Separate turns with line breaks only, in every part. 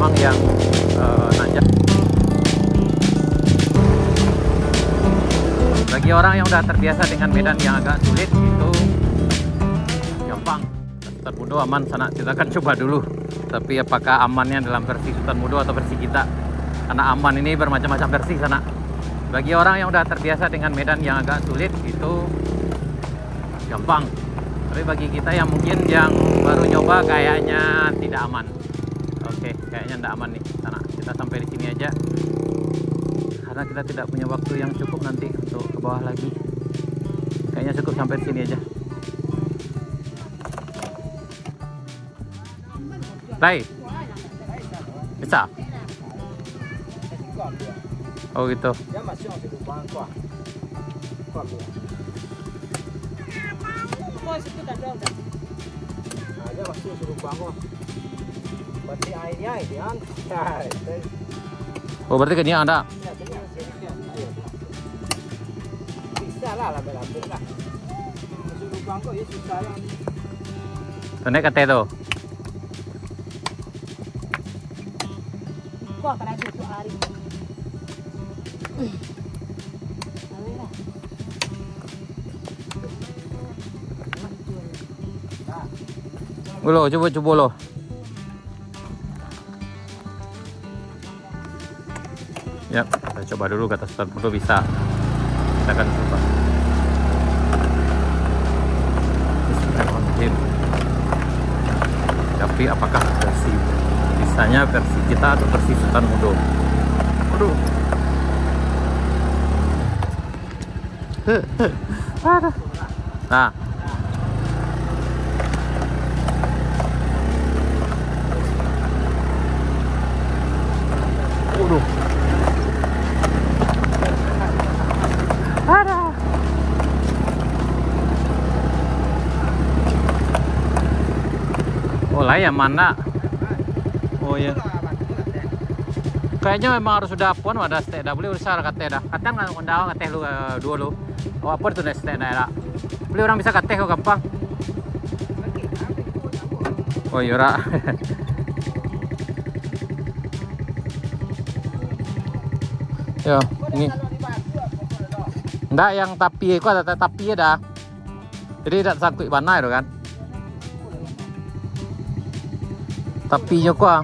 memang yang nanjak. Bagi orang yang udah terbiasa dengan medan yang agak sulit itu gampang. Sultan Mudo aman sana, kita akan coba dulu. Tapi apakah amannya dalam versi Sultan Mudo atau versi kita? Karena aman ini bermacam-macam versi sana. Bagi orang yang udah terbiasa dengan medan yang agak sulit itu gampang. Tapi bagi kita yang mungkin yang baru nyoba kayaknya tidak aman. Oke, kayaknya tidak aman nih sana. Kita sampai di sini aja. Karena kita tidak punya waktu yang cukup nanti untuk ke bawah lagi. Kayaknya cukup sampai di sini aja. Lai, bisa? Oh gitu. Oh berarti ke dia ada. Naik ke tuh.
Kok akan ada tu hari.
Lo coba lo. Ya, kita coba dulu kata Sultan Mudo bisa. Kita akan coba. Bismillahirrahmanirrahim. Tapi apakah versi bisanya versi kita atau versi Sultan Mudo? Waduh. Nah. Waduh. Oh lah yang mana? Oh ya. Kayaknya memang harus sudah puan ada stek dah. Boleh usah kata dah. Kata nggak kondawa kata lu dua lu. Oh apa tu dah stek dah. Boleh orang bisa kata kau gampang. Oh iya. Ya, ini. Nggak yang tapi kok ada tapi dah. Jadi tidak sangkut mana itu kan? Tapi yo kok.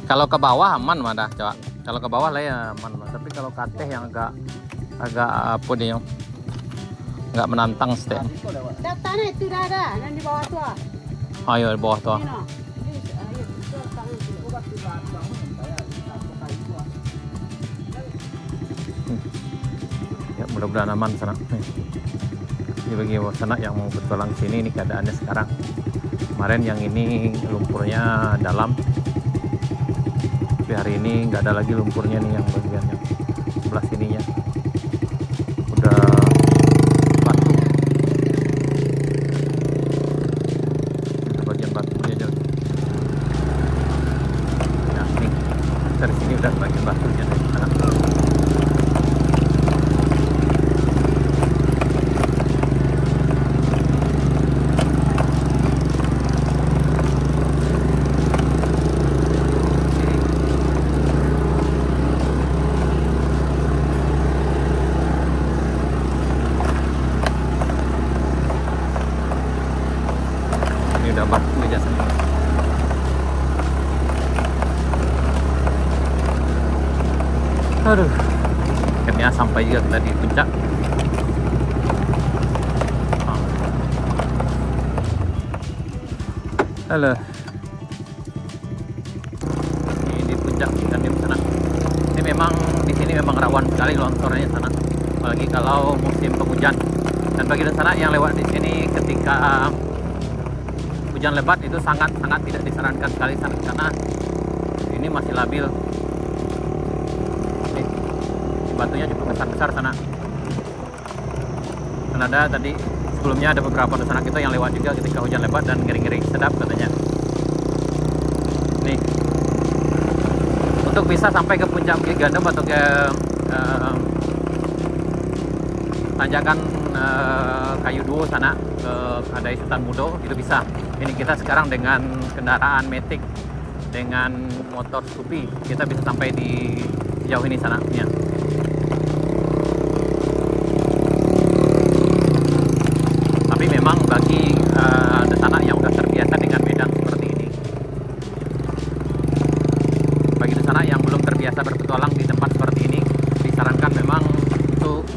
Kalau ke bawah aman mah dah, coba. Kalau ke bawah lah ya aman, tapi kalau ke atas yang agak apa nih, nggak menantang stek.
Datanya itu dah ada, yang di bawah tu.
Ayo di bawah tu. Ya mudah-mudahan aman sana. Jadi bagi sana yang mau bertualang sini ini keadaannya sekarang. Kemarin yang ini lumpurnya dalam. Tapi hari ini nggak ada lagi lumpurnya nih yang bagian yang sebelah sininya. Udah batu. Bagian batunya aja. Ya ini dari sini udah bagian batunya nih sana. Udah batu aja sana. Aduh, akhirnya sampai juga kita di puncak. Halo. Ini di puncak dan di sana. Ini memang di sini memang rawan sekali longsornya sana, apalagi kalau musim penghujan. Dan bagi sana yang lewat di sini ketika hujan lebat itu sangat tidak disarankan sekali sana. Ini masih labil. Nih, batunya cukup besar sana. Dan ada tadi sebelumnya ada beberapa anak kita yang lewat juga ketika hujan lebat dan ngeri-ngeri sedap katanya. Nih, untuk bisa sampai ke puncak Bukit Gandum atau ke tanjakan Kayu Duo sana ke Kadai Sultan Mudo itu bisa. Ini kita sekarang dengan kendaraan Matic dengan motor Scoopy kita bisa sampai di jauh ini sana ya. Tapi memang bagi desanak yang udah terbiasa dengan medan seperti ini, bagi desanak yang belum terbiasa berpetualang di tempat seperti ini, disarankan memang untuk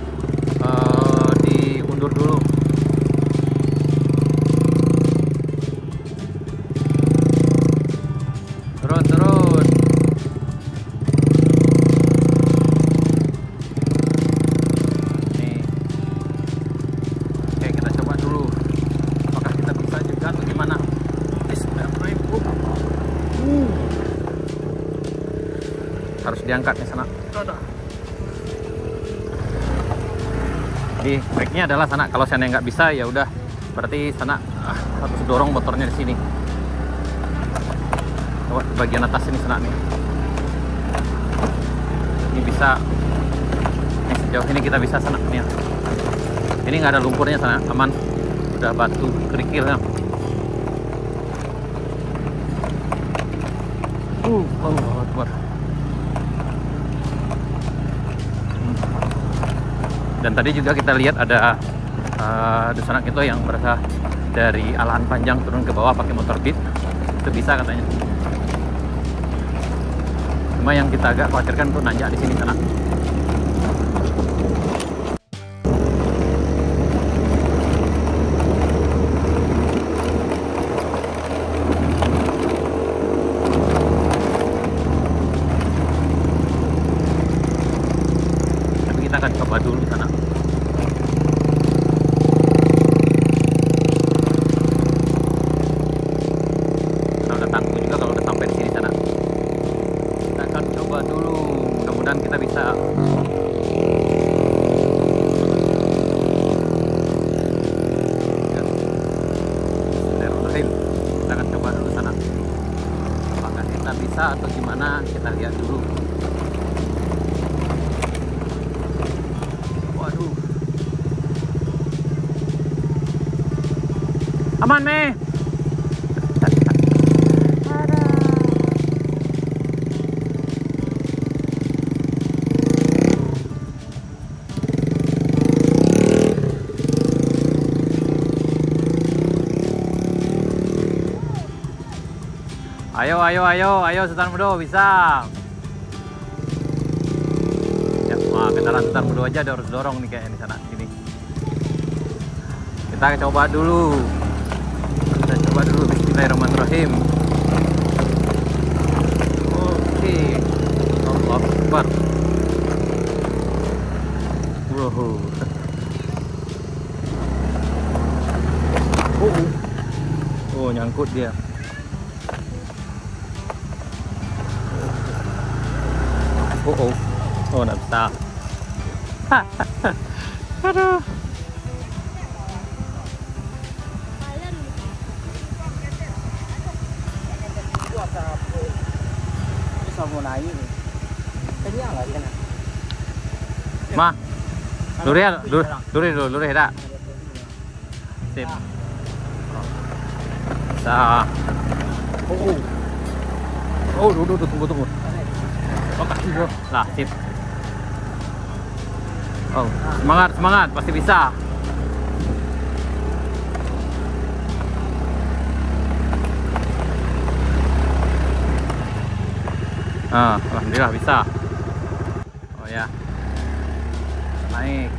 diundur dulu. Turun. Nih. Oke, kita coba dulu. Apakah kita bisa juga atau gimana? Bismillahirrahmanirrahim. Harus diangkat nih sana. Jadi baiknya adalah sana. Kalau sana nggak bisa ya udah, berarti sana harus dorong motornya di sini. Coba bagian atas ini sana nih. Ini bisa. Ini sejauh ini kita bisa sana nih. Ini nggak ada lumpurnya sana, aman. Udah batu kerikilnya. Allah Akbar. Dan tadi juga kita lihat ada desanak itu yang berasal dari Alahan Panjang turun ke bawah pakai motor Beat. Itu bisa katanya. Cuma yang kita agak khawatirkan tuh nanjak di sini sana. Tapi kita akan coba dulu sana. Karena udah tangguh juga kalau udah sampai di sini sana. Kita akan coba dulu, mudah-mudahan kita bisa. Bismillahirrahmanirrahim. Kita akan coba dulu sana. Apakah kita bisa atau gimana? Kita lihat dulu. Waduh. Aman, Mei. Ayo Sultan Mudo bisa. Ya, wah, kendaraan Sultan Mudo aja harus dorong nih kayak di sana sini. Kita coba dulu. Bismillahirrahmanirrahim. Oke. Allahu Akbar. Wow. Oh, nyangkut dia. Oh, nggak bisa. Aduh. Ma, lurih dah. Sip. Bisa. Tunggu. Oh, kaki bro. Lah, sip. Oh, semangat, pasti bisa. Alhamdulillah bisa. Oh ya. Naik.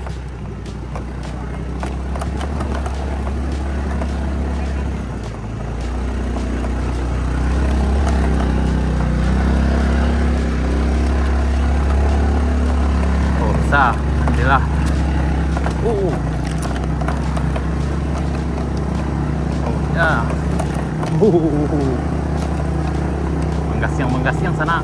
Bisa, alhamdulillah. Oh ya. Menggas yang sana.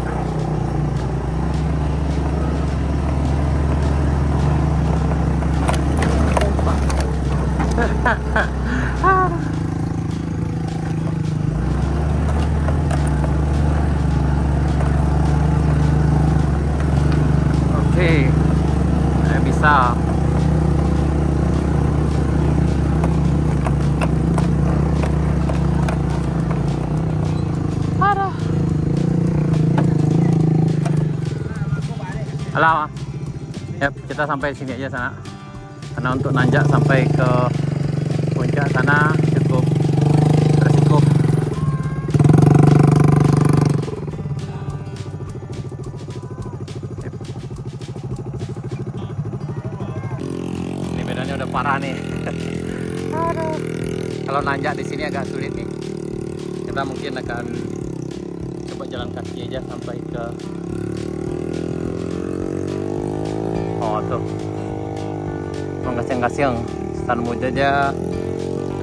Oke. Bisa. Alah, ya kita sampai sini aja sana. Karena untuk nanjak sampai ke puncak sana cukup beresiko. Ini medannya udah parah nih. Aduh. Kalau nanjak di sini agak sulit nih. Kita mungkin akan coba jalan kaki aja sampai ke tuh. Emang kasiang-kasiang Stan Muja aja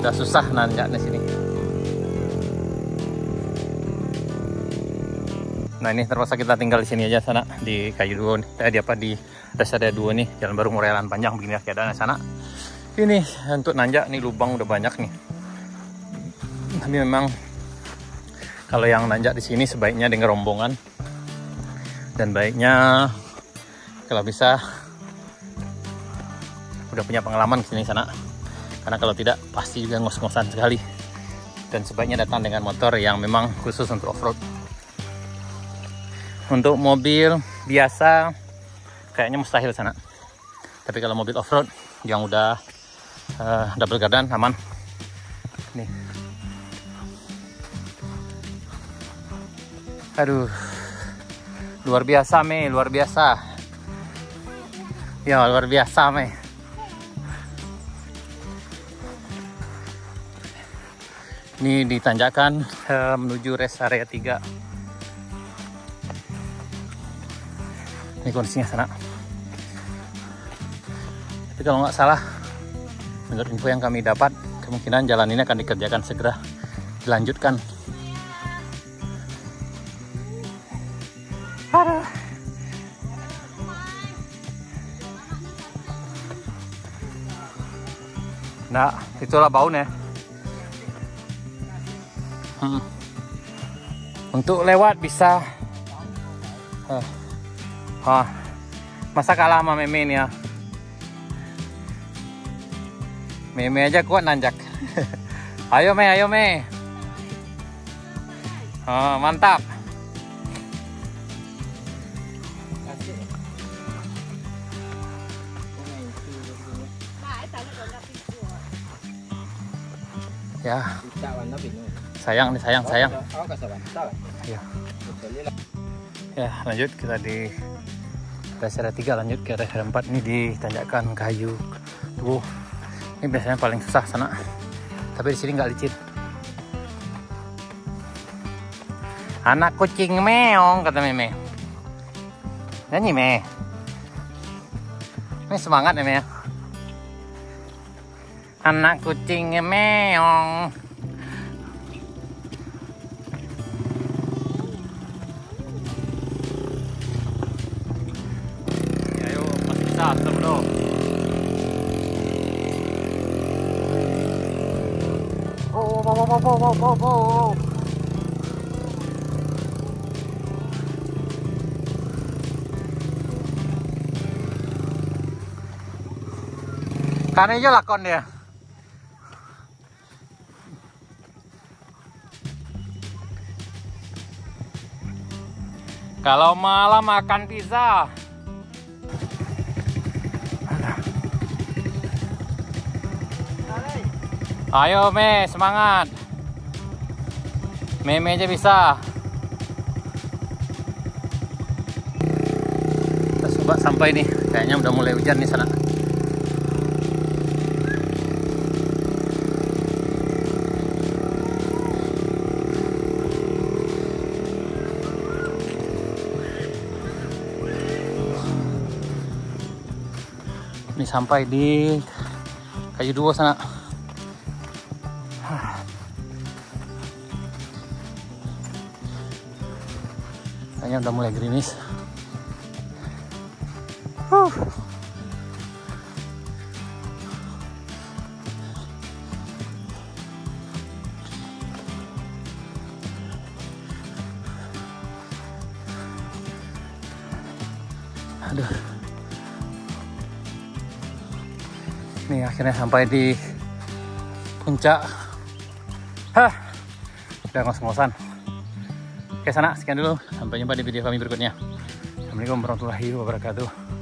udah susah nanjak di sini. Nah ini terpaksa kita tinggal di sini aja sana di Kayu Duo nih. Di Rest Area 2 nih, jalan baru Morelan panjang begini keadaannya sana. Ini untuk nanjak nih lubang udah banyak nih. Tapi memang kalau yang nanjak di sini sebaiknya dengan rombongan dan baiknya kalau bisa udah punya pengalaman ke sini sana. Karena kalau tidak pasti juga ngos-ngosan sekali. Dan sebaiknya datang dengan motor yang memang khusus untuk off-road. Untuk mobil biasa kayaknya mustahil sana. Tapi kalau mobil off-road yang udah double gardan aman. Nih. Aduh. Luar biasa, Me, luar biasa. Ya, luar biasa, Me. Ini ditanjakan menuju Rest Area 3. Ini kondisinya sana. Tapi kalau nggak salah, menurut info yang kami dapat, kemungkinan jalan ini akan dikerjakan segera dilanjutkan. Aduh. Nah, itulah baunya. Untuk lewat bisa. Masa kalah sama Meme nih ya. Meme aja kuat nanjak. Ayo Me, ayo Me. Mantap. Ya. Sayang nih, sayang. Ya. Ya, lanjut kita di Rest Area 3, lanjut ke Rest Area 4. Ini ditanjakan Kayu Duo. Ini biasanya paling susah sana. Tapi di sini nggak licin. Anak kucing meong kata Meme. Nyanyi Me. Ini semangat ya Me. Anak kucing meong. Ayo masih bisa bro. Oh. Karena aja lakon dia. Kalau malam makan pizza. Ayo Me, semangat. Meme aja bisa. Kita coba sampai nih. Kayaknya udah mulai hujan nih sana. Ini sampai di Kayu Duo sana. Kayaknya udah mulai gerimis. Aduh. Nih akhirnya sampai di puncak. Udah ngos-ngosan. Oke sana, sekian dulu. Sampai jumpa di video kami berikutnya. Assalamualaikum warahmatullahi wabarakatuh.